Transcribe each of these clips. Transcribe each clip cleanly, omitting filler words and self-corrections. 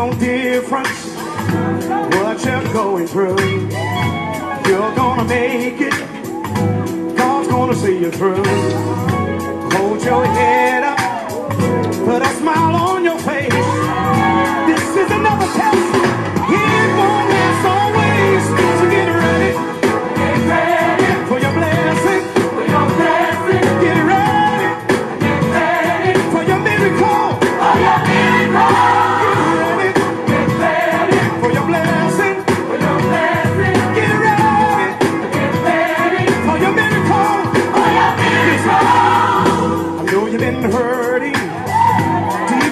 no difference what you're going through. You're gonna make it. God's gonna see you through. Hold your head up. Put a smile on your face. This is another test. It won't last always. So get ready. Get ready for your blessing. For your blessing. Get ready. Get ready for your miracle. For your miracle. Get ready. Get ready for your blessing. For your blessing. Get ready. Get ready for your miracle. For your miracle. I know you've been hurting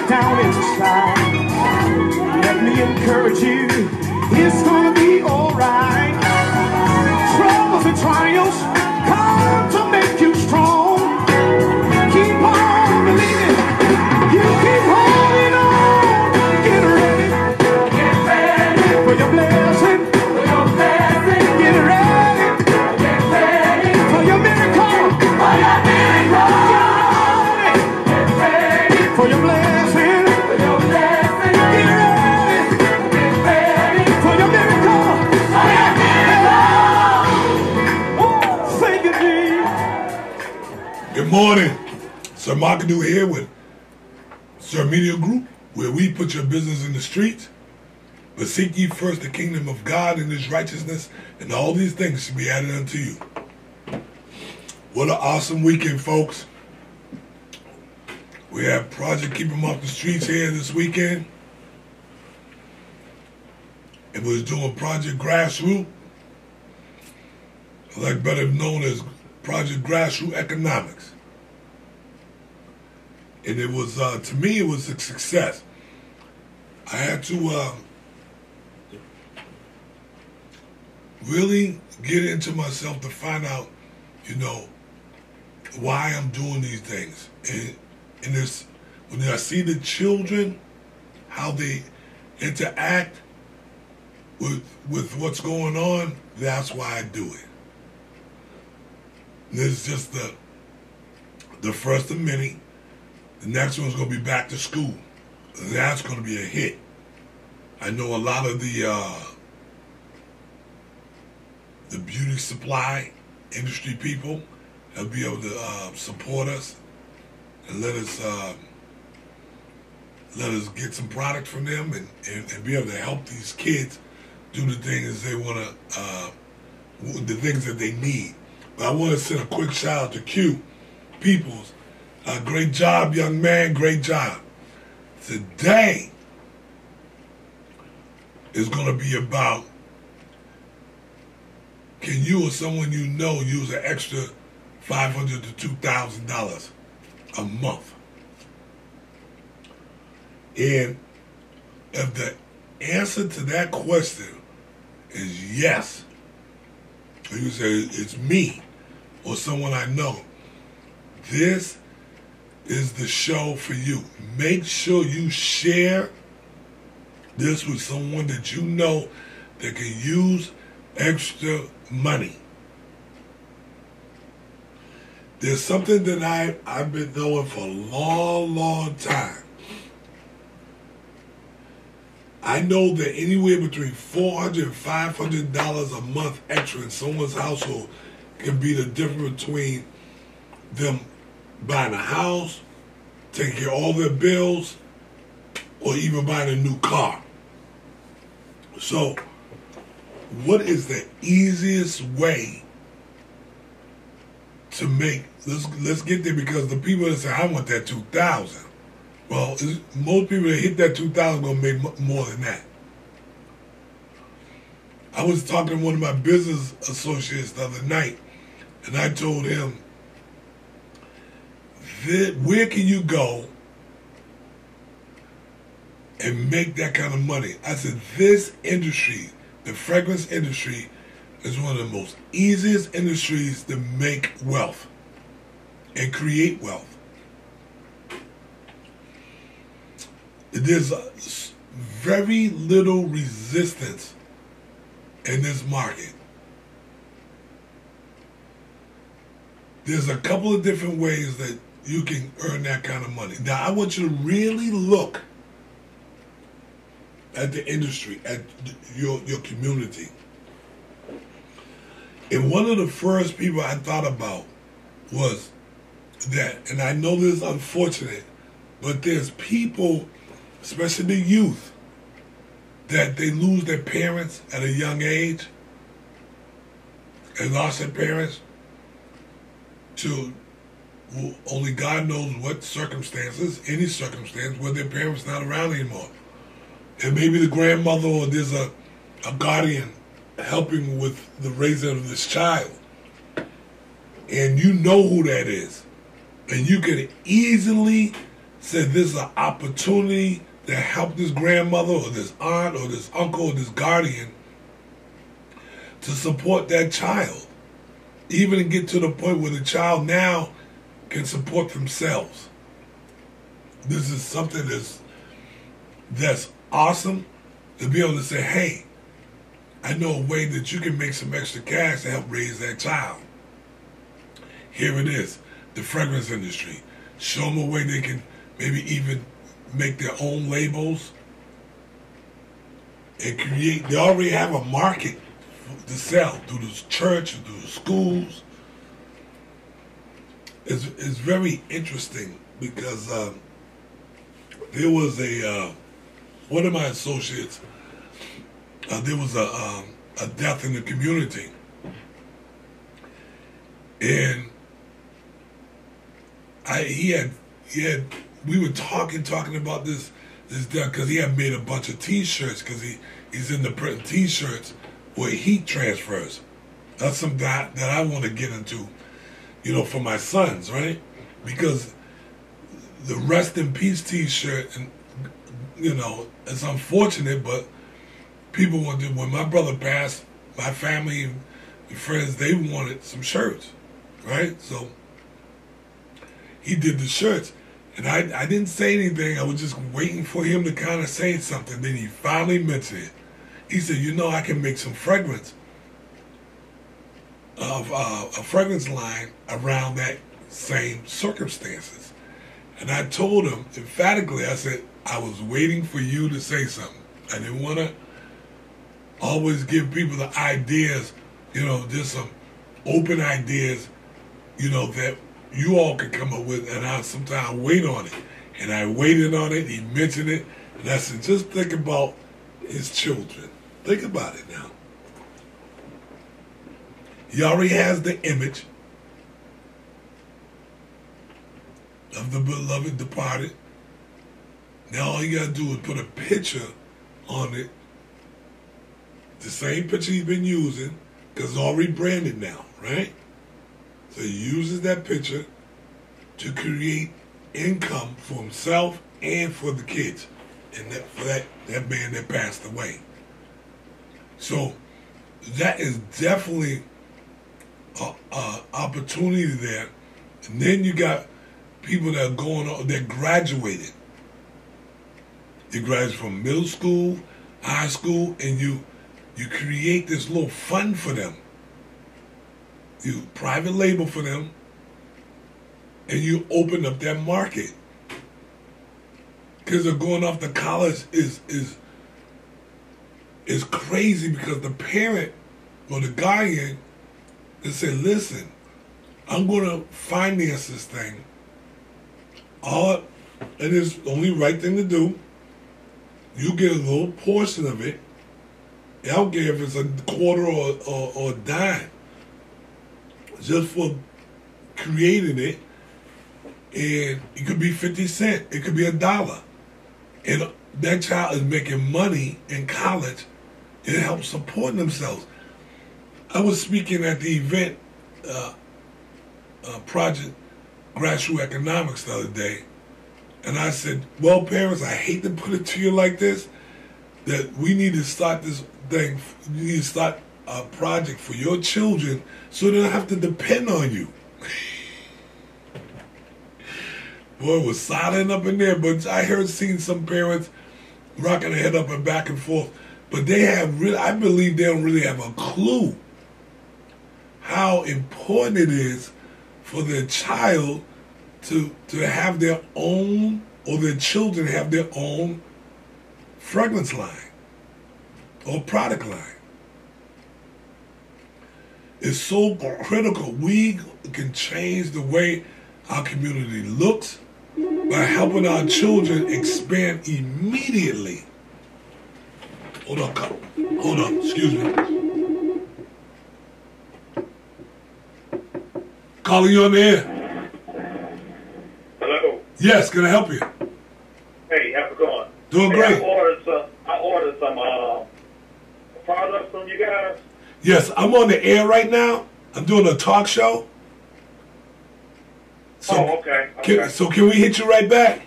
down inside. Let me encourage you, it's gonna be alright. Troubles and trials come to make you strong. Keep on believing, you keep holding on. Get ready for your blessing. For your blessing. Get ready for your miracle. For your miracle. Get ready for your blessing. Good morning. Sir Markadoo here with Sir Media Group, where we put your business in the streets. But seek ye first the kingdom of God and his righteousness, and all these things should be added unto you. What an awesome weekend, folks. We have Project Keep 'em Off the Streets here this weekend. It was doing Project Grassroot, like better known as Project Grassroot Economics. And it was, to me, it was a success. I had to really get into myself to find out, you know, why I'm doing these things. And this, when I see the children, how they interact with what's going on, that's why I do it. This is just the first of many. The next one's going to be back to school. That's going to be a hit. I know a lot of the beauty supply industry people will be able to support us and let us get some product from them and be able to help these kids do the things they want to, the things that they need. But I want to send a quick shout out to Q Peoples. Great job, young man. Great job. Today is going to be about, can you or someone you know use an extra $500 to $2,000 a month? And if the answer to that question is yes, or you say it's me or someone I know, this is the show for you. Make sure you share this with someone that you know that can use extra money. There's something that I've been knowing for a long, long time. I know that anywhere between $400 and $500 a month extra in someone's household can be the difference between them buying a house, taking care of all their bills, or even buying a new car. So, what is the easiest way to make, let's get there, because the people that say, I want that $2,000. Well, most people that hit that $2,000 gonna make more than that. I was talking to one of my business associates the other night, and I told him, where can you go and make that kind of money? I said, this industry, the fragrance industry, is one of the most easiest industries to make wealth and create wealth. There's very little resistance in this market. There's a couple of different ways that you can earn that kind of money. Now, I want you to really look at the industry, at your community. And one of the first people I thought about was that, and I know this is unfortunate, but there's people, especially the youth, that they lose their parents at a young age, and lost their parents to only God knows what circumstances, any circumstance, where their parents not around anymore. And maybe the grandmother or there's a guardian helping with the raising of this child. And you know who that is. And you can easily say this is an opportunity to help this grandmother or this aunt or this uncle or this guardian to support that child. Even get to the point where the child now can support themselves. This is something that's awesome to be able to say, hey, I know a way that you can make some extra cash to help raise that child. Here it is, the fragrance industry. Show them a way they can maybe even make their own labels and create. They already have a market to sell through the church, through the schools. It's very interesting because there was one of my associates, there was a death in the community. And we were talking about this death because he had made a bunch of T-shirts because he's into printing T-shirts with heat transfers. That's something that I want to get into, for my sons, right? Because the rest in peace T-shirt, and it's unfortunate, but people wanted. When my brother passed, my family and friends, they wanted some shirts, right? So he did the shirts, and I didn't say anything. I was just waiting for him to kind of say something. Then he finally mentioned it. He said, I can make some fragrance of a fragrance line around that same circumstances. And I told him emphatically, I said, I was waiting for you to say something. I didn't want to always give people the ideas, just some open ideas, that you all could come up with, and I sometimes wait on it. And I waited on it, he mentioned it, and I said, just think about his children. Think about it now. He already has the image of the beloved departed. Now all you gotta do is put a picture on it, the same picture he's been using, because it's already branded now, right? So he uses that picture to create income for himself and for the kids, and for that man that passed away. So that is definitely an opportunity there. And then you got people that are going on, that graduated. They graduated from middle school, high school, and you create this little fund for them. You private label for them, and you open up that market. Because they're going off to college is crazy, because the parent or the guardian, they say, listen, I'm going to finance this thing. And it's the only right thing to do. You get a little portion of it. I don't care if it's a quarter or a dime, just for creating it. And it could be 50 cents. It could be $1. And that child is making money in college. It helps support themselves. I was speaking at the event, project Grassroot Economics the other day, and I said, well, parents, I hate to put it to you like this, that we need to start this thing, you need to start a project for your children so they don't have to depend on you. Boy, it was silent up in there, but I seen some parents rocking their head up and back and forth, but they have really, I believe they don't really have a clue how important it is for their child to have their own, or their children have their own fragrance line. or product line. It's so critical. We can change the way our community looks by helping our children expand immediately. Hold on, excuse me. Calling you on the air. Hello. Yes, can I help you? Hey, how's it going? Doing great. I ordered some products from you guys. Yes, I'm on the air right now. I'm doing a talk show. So, okay. So can we hit you right back?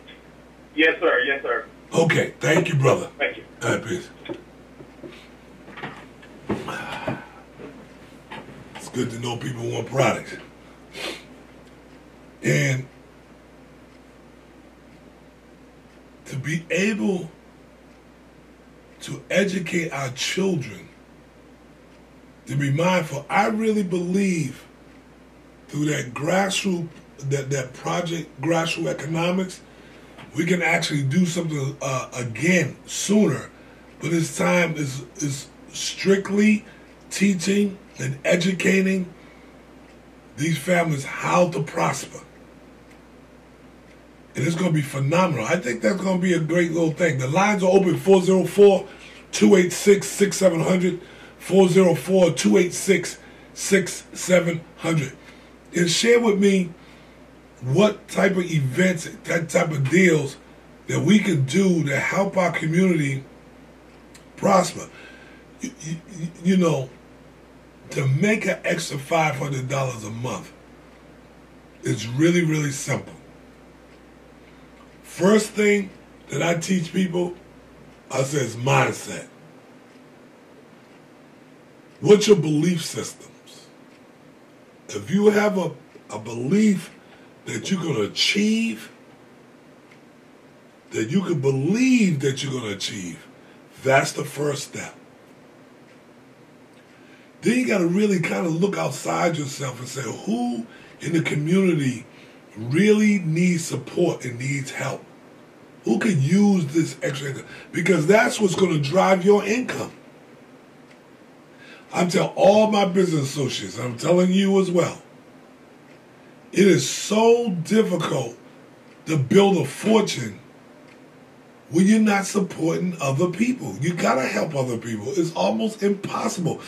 Yes, sir. Yes, sir. Okay, thank you, brother. Thank you. All right, peace. It's good to know people want products. And to be able to educate our children, to be mindful, I really believe through that grassroots, that project, Grassroot Economics, we can actually do something again sooner. But this time is strictly teaching and educating these families how to prosper. And it's going to be phenomenal. I think that's going to be a great little thing. The lines are open, 404-286-6700, 404-286-6700. And share with me what type of events, that type of deals that we can do to help our community prosper. You know, to make an extra $500 a month is really, really simple. First thing that I teach people, I say is mindset. What's your belief systems? If you have a belief that you're going to achieve, that you can believe that you're going to achieve, that's the first step. Then you got to really kind of look outside yourself and say, who in the community really needs support and needs help? Who can use this extra income? Because that's what's going to drive your income. I'm telling all my business associates, I'm telling you as well, it is so difficult to build a fortune when you're not supporting other people. You got to help other people. It's almost impossible.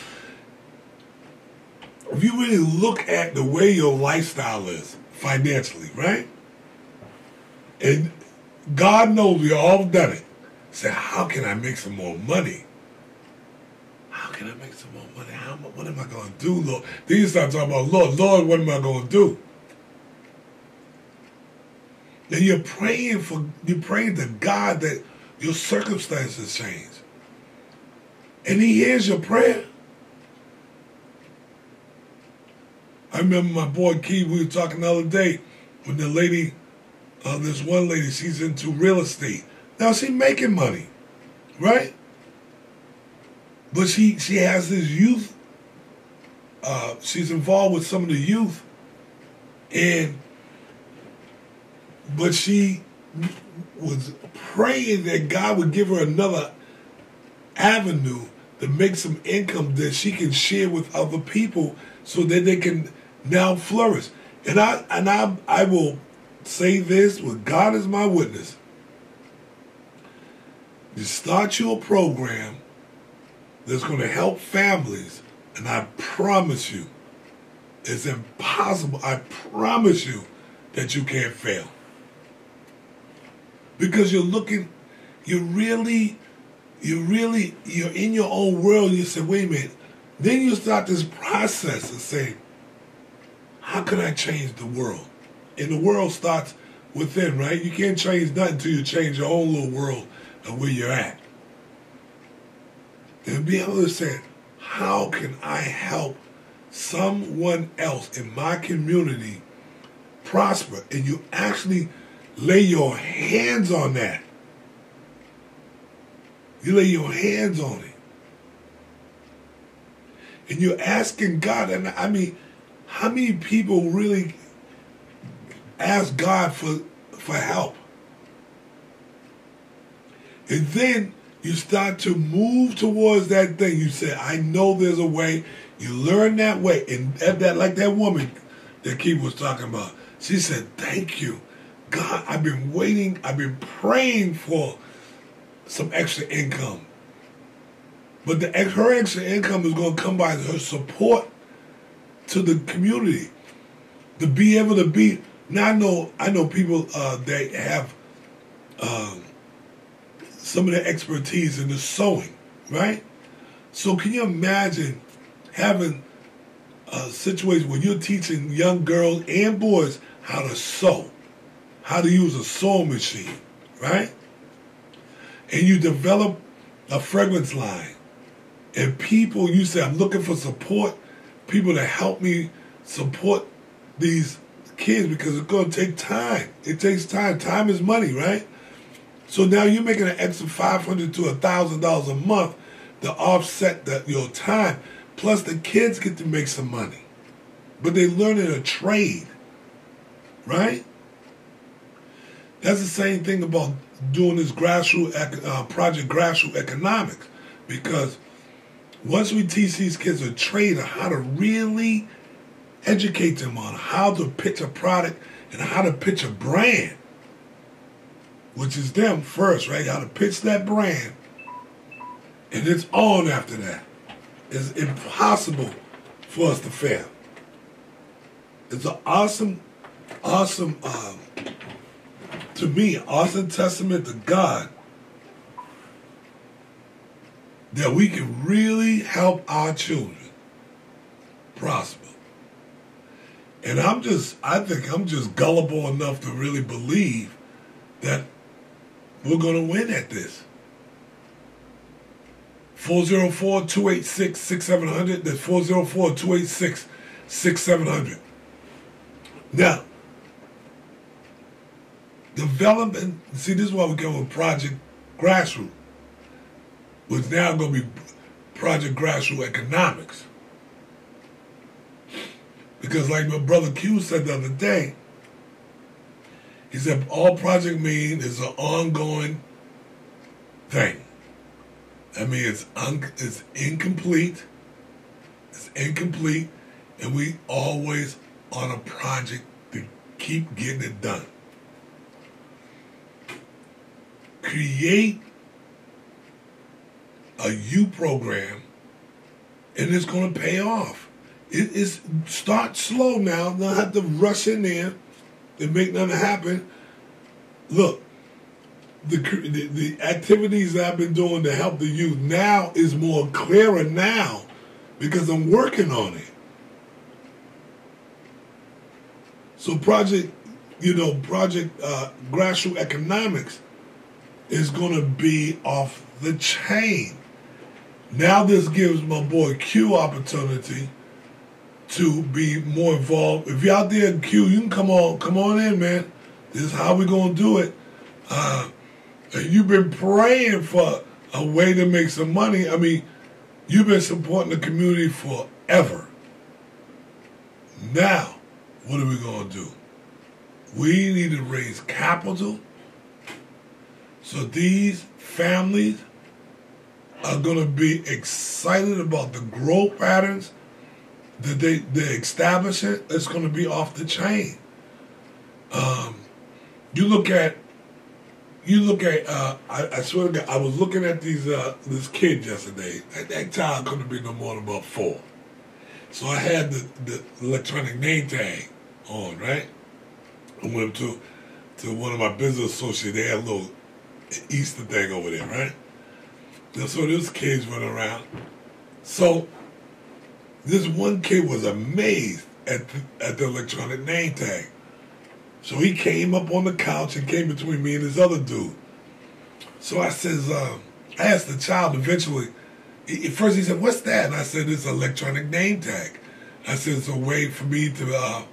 If you really look at the way your lifestyle is financially, right? And God knows we all done it. Say, how can I make some more money? How can I make some more money? What am I going to do, Lord? Then you start talking about, Lord, what am I going to do? And you're praying to God that your circumstances change. And He hears your prayer. I remember my boy Key, we were talking the other day when the lady, this one lady, she's into real estate. Now she's making money, right? But she has this youth, she's involved with some of the youth, but she was praying that God would give her another avenue to make some income that she can share with other people so that they can now flourish. And I will say this with God as my witness. You start you a program that's going to help families, and I promise you, it's impossible. I promise you that you can't fail. Because you're in your own world, you say, wait a minute. Then you start this process and say, how can I change the world? And the world starts within, right? You can't change nothing until you change your own little world of where you're at. And be able to say, how can I help someone else in my community prosper? And you actually lay your hands on that. You lay your hands on it. And you're asking God, and I mean, how many people really ask God for help? And then You start to move towards that thing. You say, I know there's a way. You learn that way. And that, like that woman that Keith was talking about, she said, thank you. God, I've been waiting. I've been praying for some extra income. But her extra income is going to come by her support to the community. To be able to be, now I know people that have some of the expertise in the sewing, right? So can you imagine having a situation where you're teaching young girls and boys how to sew, how to use a sewing machine, right? And you develop a fragrance line. And people, you say, I'm looking for support, people to help me support these kids because it's going to take time. It takes time. Time is money, right? So now you're making an extra $500 to $1,000 a month to offset your time. Plus the kids get to make some money. But they're learning a trade, right? That's the same thing about doing this Project Grassroot Economics. Because once we teach these kids a trade on how to really educate them on how to pitch a product and how to pitch a brand, which is them first, right? How to pitch that brand, and it's on after that. It's impossible for us to fail. It's an awesome, to me, awesome testament to God that we can really help our children prosper. And I think I'm just gullible enough to really believe that we're going to win at this. 404-286-6700. That's 404-286-6700. Now, development, see, this is why we go with Project Grassroot, which now going to be Project Grassroot Economics. Because like my brother Q said the other day, he said all Project mean is an ongoing thing. I mean, it's incomplete. It's incomplete, and we always on a project to keep getting it done. Create a youth program, and it's going to pay off. It is start slow now. Don't have to rush in there and make nothing happen. Look, the activities that I've been doing to help the youth now is more clearer now because I'm working on it. So Project Grassroot Economics is going to be off the chain. Now this gives my boy Q opportunity to be more involved. If you're out there in Q, you can come on in, man. This is how we're going to do it. You've been praying for a way to make some money. I mean, you've been supporting the community forever. Now, what are we going to do? We need to raise capital so these families are going to be excited about the growth patterns that they're establishing. It's going to be off the chain. You look at. I swear to God, I was looking at this kid yesterday. That child couldn't be no more than about 4. So I had the electronic name tag on, right? I went to one of my business associates. They had a little Easter thing over there, right? And so this kid's running around. So this one kid was amazed at the electronic name tag. So he came up on the couch and came between me and this other dude. So I says, I asked the child eventually, at first he said, what's that? And I said, it's an electronic name tag. I said, it's a way for me to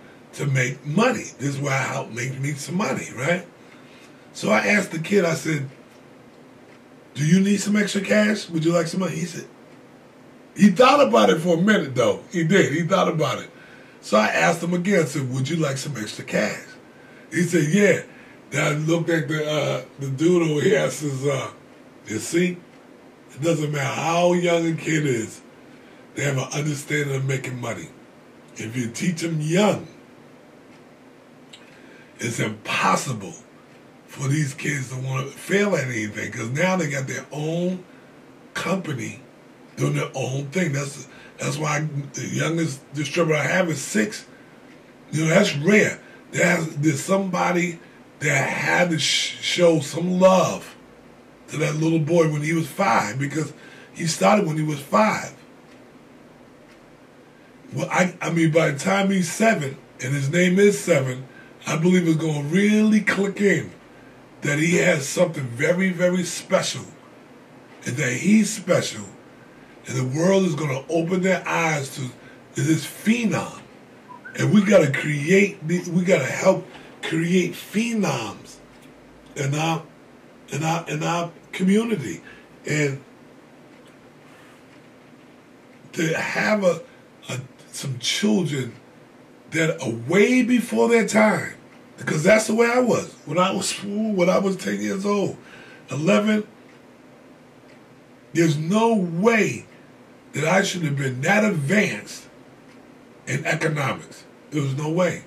make money. This is why I help make me some money, right? So I asked the kid, I said, do you need some extra cash? Would you like some money? He said, he thought about it for a minute though. He did, he thought about it. So I asked him again, I said, would you like some extra cash? He said, yeah. Then I looked at the dude over here. I says, you see, It doesn't matter how young a kid is, they have an understanding of making money. If you teach them young, it's impossible for these kids to want to fail at anything, because now they got their own company doing their own thing. That's why the youngest distributor I have is 6. You know, that's rare. There's somebody that had to show some love to that little boy when he was 5, because he started when he was 5. Well, I mean, by the time he's 7, and his name is 7, I believe it's going to really click in that he has something very, very special, and that he's special, and the world is going to open their eyes to this phenom. And we got to help create phenoms in our community, and to have some children that are way before their time, because that's the way I was when I was 10 years old, 11. There's no way that I should have been that advanced in economics. There was no way.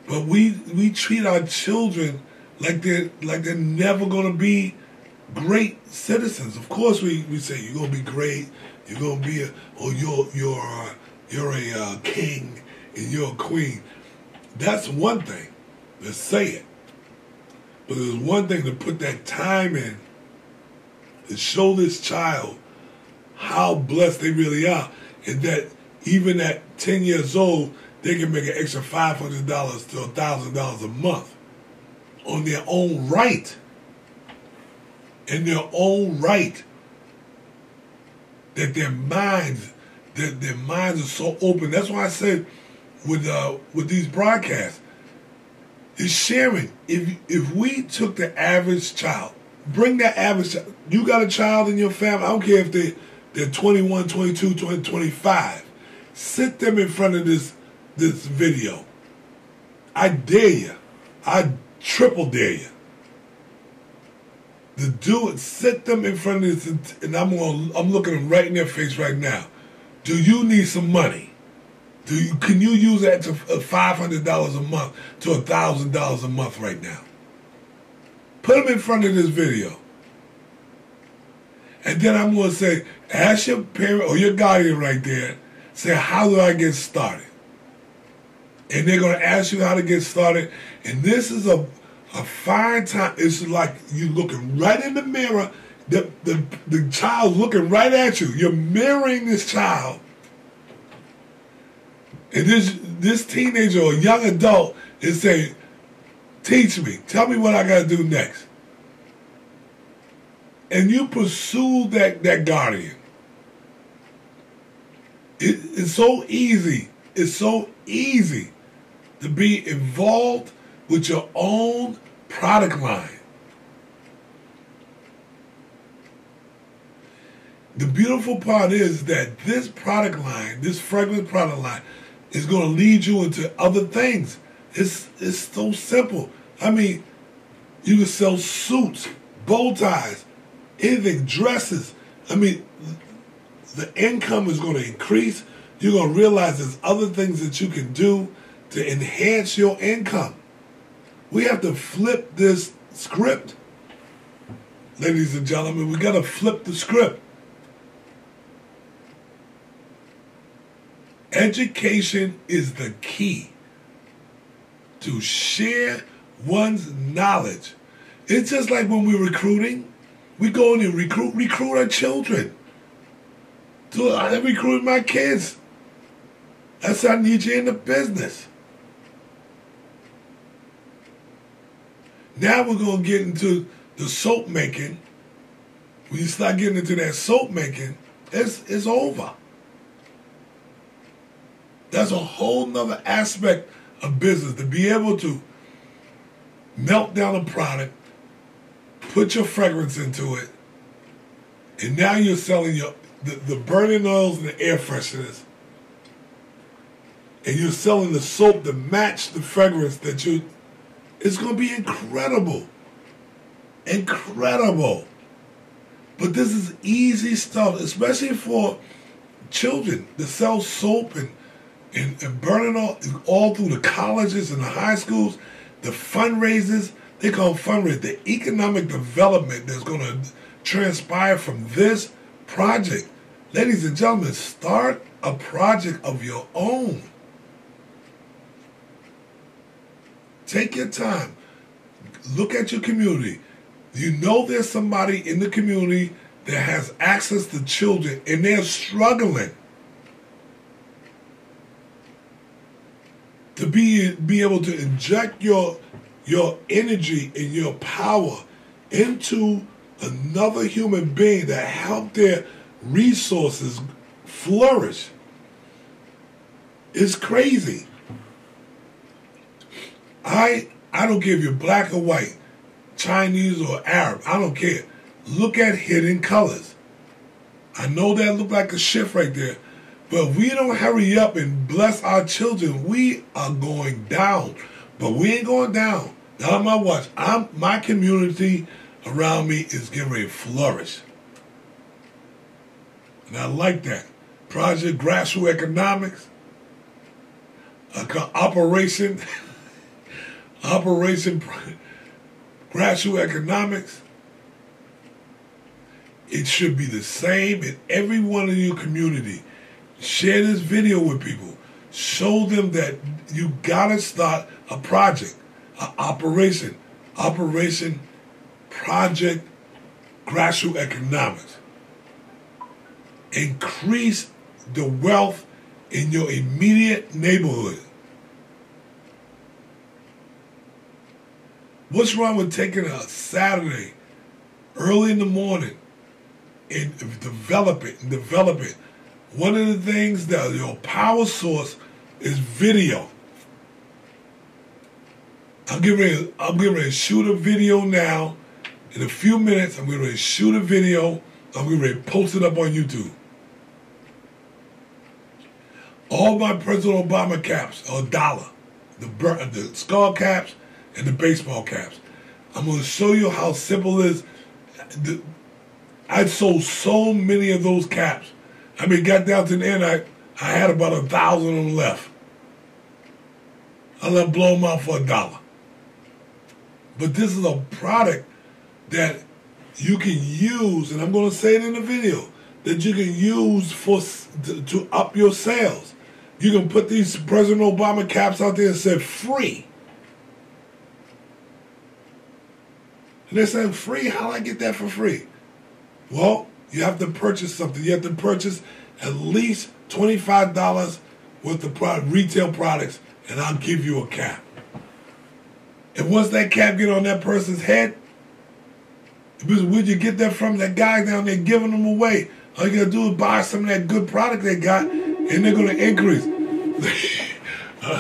But we treat our children like they're never going to be great citizens. Of course, we say you're going to be great. You're going to be you're a king and you're a queen. That's one thing to say it. But there's one thing to put that time in to show this child how blessed they really are, and that even at 10 years old, they can make an extra $500 to $1,000 a month on their own right. In their own right. That their minds are so open. That's why I said with these broadcasts, is sharing. If we took the average child, bring that average child. You got a child in your family, I don't care if they're 21, 22, 20, 25. Sit them in front of this video. I dare you. I triple dare you to do it. Sit them in front of this, and I'm looking them right in their face right now. Do you need some money? Can you use that to $500 a month to $1,000 a month right now? Put them in front of this video. And then I'm going to say, ask your parent or your guardian right there, say, how do I get started? And they're going to ask you how to get started. And this is a fine time. It's like you looking right in the mirror. The child's looking right at you. You're mirroring this child. And this teenager or young adult is saying, teach me. Tell me what I got to do next. And you pursue that guardian. It's so easy. It's so easy to be involved with your own product line. The beautiful part is that this product line, this fragrance product line, is going to lead you into other things. It's so simple. I mean, you can sell suits, bow ties, anything, dresses. I mean, the income is going to increase. You're going to realize there's other things that you can do to enhance your income. We have to flip this script. Ladies and gentlemen, we got to flip the script. Education is the key to share one's knowledge. It's just like when we're recruiting. We go in and recruit our children. I recruit my kids. I said, I need you in the business. Now we're going to get into the soap making. When you start getting into that soap making, it's over. That's a whole nother aspect of business, to be able to melt down a product, put your fragrance into it, and now you're selling the burning oils and the air fresheners, and you're selling the soap to match the fragrance that it's going to be incredible. Incredible. But this is easy stuff, especially for children to sell soap and burn it all through the colleges and the high schools, the fundraisers, they call fundraisers, the economic development that's going to transpire from this project. Ladies and gentlemen, start a project of your own. Take your time. Look at your community. You know there's somebody in the community that has access to children and they're struggling to be able to inject your energy and your power into another human being that help their resources flourish. It's crazy. I don't care if you're black or white, Chinese or Arab, I don't care. Look at hidden colors. I know that look like a shift right there, but if we don't hurry up and bless our children, we are going down. But we ain't going down. Not on my watch. My community around me is getting ready to flourish. And I like that. Project Grassroot Economics, Operation Grassroot Economics. It should be the same in every one of your community. Share this video with people. Show them that you gotta start a project, an operation. Project Grassroot Economics. Increase the wealth in your immediate neighborhood. What's wrong with taking a Saturday early in the morning and develop it? One of the things that your power source is video. I'm getting ready to shoot a video now. In a few minutes, I'm getting ready to shoot a video. I'm getting ready to post it up on YouTube. All my President Obama caps are $1. The skull caps and the baseball caps. I'm going to show you how simple it is. I sold so many of those caps. I mean, got down to the end, I had about 1,000 of them left. I let them blow them out for $1. But this is a product that you can use, and I'm going to say it in the video, that you can use to up your sales. You can put these President Obama caps out there and say free. And they say, free? How do I get that for free? Well, you have to purchase something. You have to purchase at least $25 worth of retail products, and I'll give you a cap. And once that cap get on that person's head, where'd you get that from? That guy down there giving them away. All you got to do is buy some of that good product they got, and they're going to increase.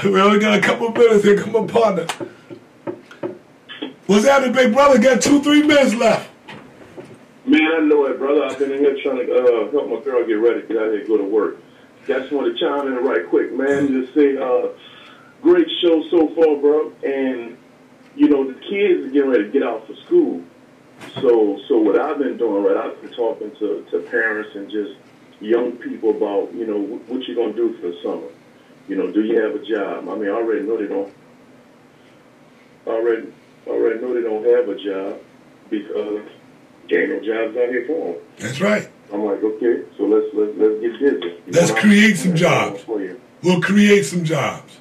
We only got a couple of minutes here. Come on, partner. What's happening, big brother? Got 2-3 minutes left. Man, I know it, brother. I've been in here trying to help my girl get ready to get out here and go to work. Just want to chime in right quick, man. Just say, great show so far, bro. And, you know, the kids are getting ready to get out for school. So what I've been doing, right, I've been talking to parents and just young people about, you know, what you're going to do for the summer. You know, do you have a job? I mean, I already know they don't. Already know they don't have a job because there ain't no jobs out here for them. That's right. I'm like, okay, so let's get busy. Let's create some jobs. We'll create some jobs.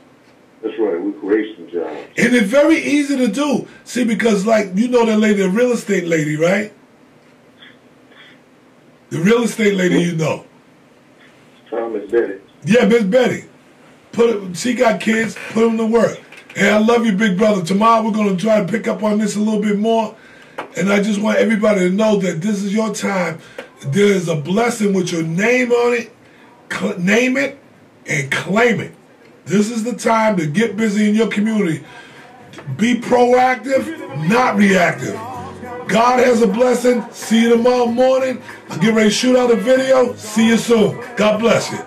That's right. We'll create some jobs. And it's very easy to do. See, because like you know that lady, the real estate lady, right? The real estate lady, you know. Miss Betty. Yeah, Miss Betty. She got kids. Put them to work. And I love you, big brother. Tomorrow we're going to try to pick up on this a little bit more. And I just want everybody to know that this is your time. There is a blessing with your name on it. Name it and claim it. This is the time to get busy in your community. Be proactive, not reactive. God has a blessing. See you tomorrow morning. I'll get ready to shoot out a video. See you soon. God bless you.